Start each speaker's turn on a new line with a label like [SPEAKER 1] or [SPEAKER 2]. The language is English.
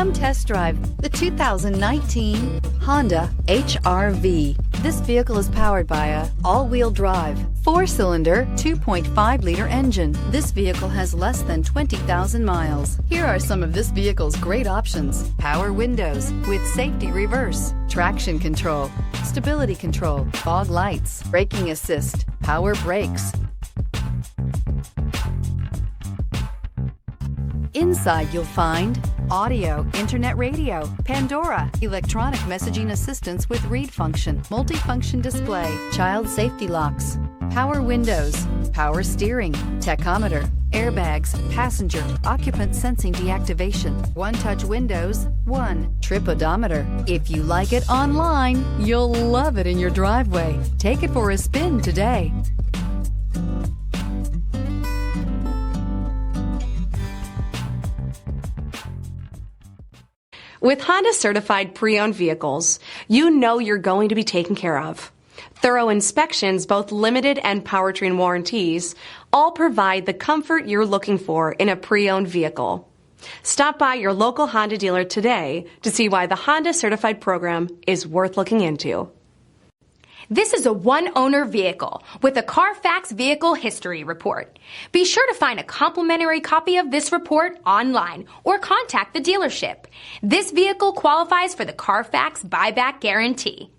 [SPEAKER 1] Come test drive the 2019 Honda HR-V. This vehicle is powered by a all-wheel drive, 4-cylinder, 2.5-liter engine. This vehicle has less than 20,000 miles. Here are some of this vehicle's great options: power windows with safety reverse, traction control, stability control, fog lights, braking assist, power brakes. Inside you'll find audio, internet radio, Pandora, electronic messaging assistance with read function, multifunction display, child safety locks, power windows, power steering, tachometer, airbags, passenger, occupant sensing deactivation, one-touch windows, trip odometer. If you like it online, you'll love it in your driveway. Take it for a spin today.
[SPEAKER 2] With Honda certified pre-owned vehicles, you know you're going to be taken care of. Thorough inspections, both limited and powertrain warranties, all provide the comfort you're looking for in a pre-owned vehicle. Stop by your local Honda dealer today to see why the Honda certified program is worth looking into.
[SPEAKER 3] This is a one-owner vehicle with a CARFAX Vehicle History Report. Be sure to find a complimentary copy of this report online or contact the dealership. This vehicle qualifies for the CARFAX Buyback Guarantee.